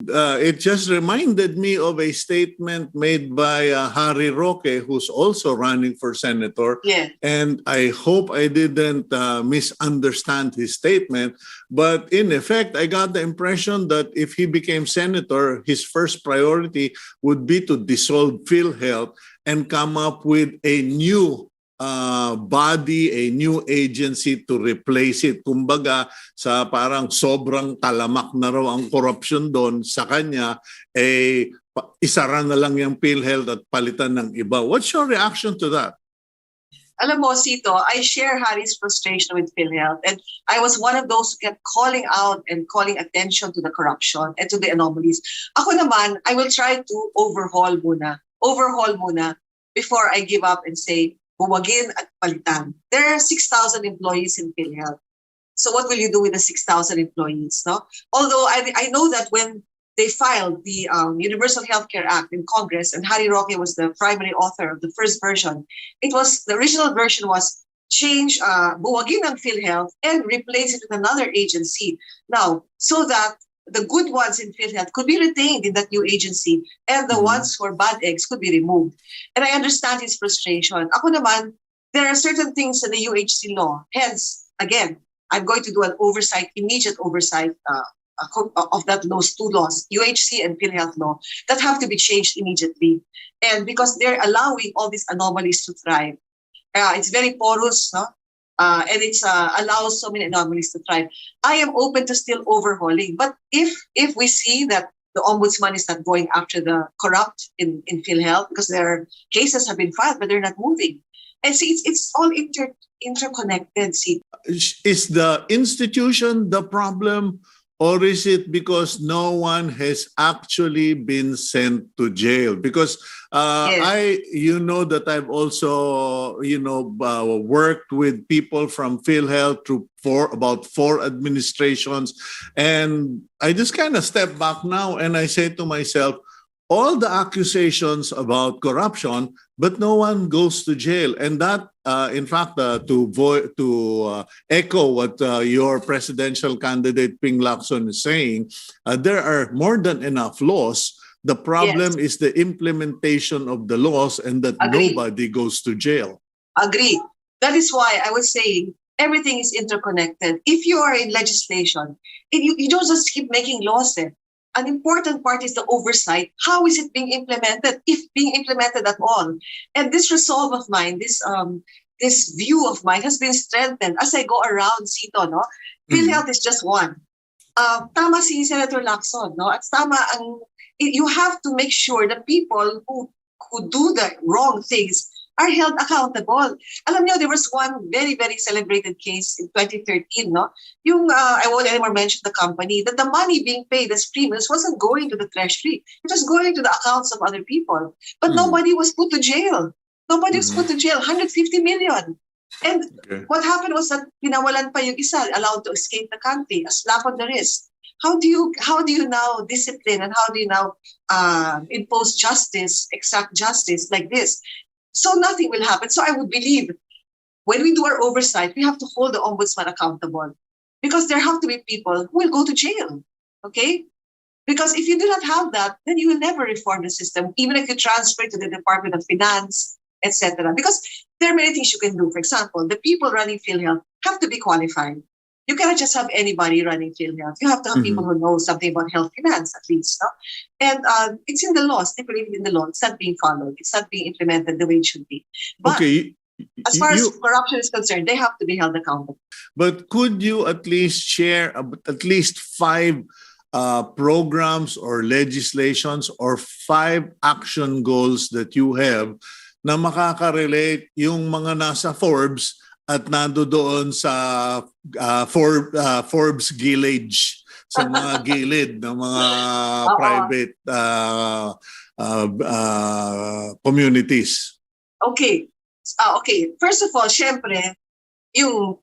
It just reminded me of a statement made by Harry Roque, who's also running for senator. Yeah. And I hope I didn't misunderstand his statement. But in effect, I got the impression that if he became senator, his first priority would be to dissolve PhilHealth and come up with a new body, a new agency to replace it. Kumbaga, sa parang sobrang talamak na raw ang corruption doon sa kanya, isara na lang yung PhilHealth at palitan ng iba. What's your reaction to that? Alam mo, Sito, I share Harry's frustration with PhilHealth, and I was one of those who kept calling out and calling attention to the corruption and to the anomalies. Ako naman, I will try to overhaul muna before I give up and say, buwagin at palitan. There are 6,000 employees in PhilHealth. So what will you do with the 6,000 employees? No? Although I know that when they filed the Universal Healthcare Act in Congress, and Harry Roque was the primary author of the first version, the original version was change, buwagin ang PhilHealth and replace it with another agency. Now, so that the good ones in PhilHealth could be retained in that new agency and the ones who are bad eggs could be removed. And I understand his frustration. Ako naman, there are certain things in the UHC law. Hence, again, I'm going to do an immediate oversight of those two laws, UHC and PhilHealth law, that have to be changed immediately. And because they're allowing all these anomalies to thrive. It's very porous, no? And it allows so many anomalies to thrive. I am open to still overhauling. But if we see that the Ombudsman is not going after the corrupt in PhilHealth, because their cases have been filed, but they're not moving. And see, it's all interconnected. See, is the institution the problem, or is it because no one has actually been sent to jail? Because yes. that I've also, worked with people from PhilHealth through about 4 administrations. And I just kind of step back now and I say to myself, all the accusations about corruption, but no one goes to jail. And that, in fact, to echo what your presidential candidate Ping Lacson is saying, there are more than enough laws. The problem is the implementation of the laws and that nobody goes to jail. Agree. That is why I was saying everything is interconnected. If you are in legislation, you don't just keep making laws. An important part is the oversight. How is it being implemented, if being implemented at all? And this resolve of mine, this view of mine has been strengthened as I go around, Sito, no? PhilHealth is just one. Tama si Senator Lacson, no? At tama you have to make sure the people who do the wrong things are held accountable. Alam niyo, there was one very, very celebrated case in 2013, no? I won't anymore mention the company, that the money being paid as premiums wasn't going to the treasury. It was going to the accounts of other people. But nobody was put to jail. Nobody was put to jail, 150 million. And what happened was that pinawalan pa yung isa, allowed to escape the country, a slap on the wrist. How do you now discipline and how do you now impose justice, exact justice like this? So nothing will happen. So I would believe when we do our oversight, we have to hold the Ombudsman accountable because there have to be people who will go to jail. Okay? Because if you do not have that, then you will never reform the system, even if you transfer to the Department of Finance, etc. Because there are many things you can do. For example, the people running PhilHealth have to be qualified. You cannot just have anybody running PhilHealth. You have to have people who know something about health finance, at least. No? And it's in the law, stipulated in the law. It's not being followed. It's not being implemented the way it should be. But as far as corruption is concerned, they have to be held accountable. But could you at least share at least 5 programs or legislations or 5 action goals that you have na makaka-relate yung mga nasa Forbes at nando doon sa Forbes Village, sa mga gilid ng mga private communities? Okay. First of all, syempre, yung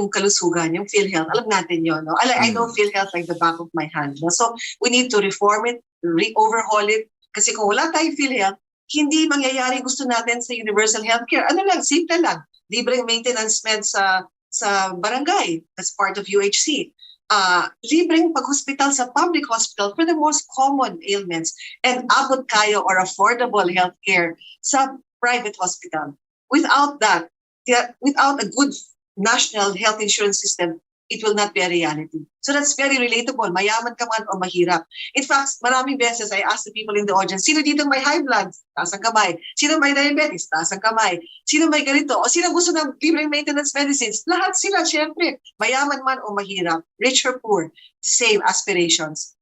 kalusugan, yung PhilHealth, alam natin yun. No? I know PhilHealth like the back of my hand. No? So we need to reform it, overhaul it. Kasi kung wala tayong PhilHealth, hindi mangyayari gusto natin sa universal healthcare. Ano lang, simple lang. Libreng maintenance meds sa barangay. That's part of UHC. libreng pag-hospital sa public hospital for the most common ailments and abot kayo or affordable healthcare sa private hospital. Without that, without a good national health insurance system, it will not be a reality. So that's very relatable. Mayaman ka man o mahirap. In fact, maraming beses I ask the people in the audience, sino dito may high blood? Taas ang kamay. Sino may diabetes? Taas ang kamay. Sino may ganito? O sino gusto ng libreng maintenance medicines? Lahat sila, syempre. Mayaman man o mahirap. Rich or poor. Same aspirations.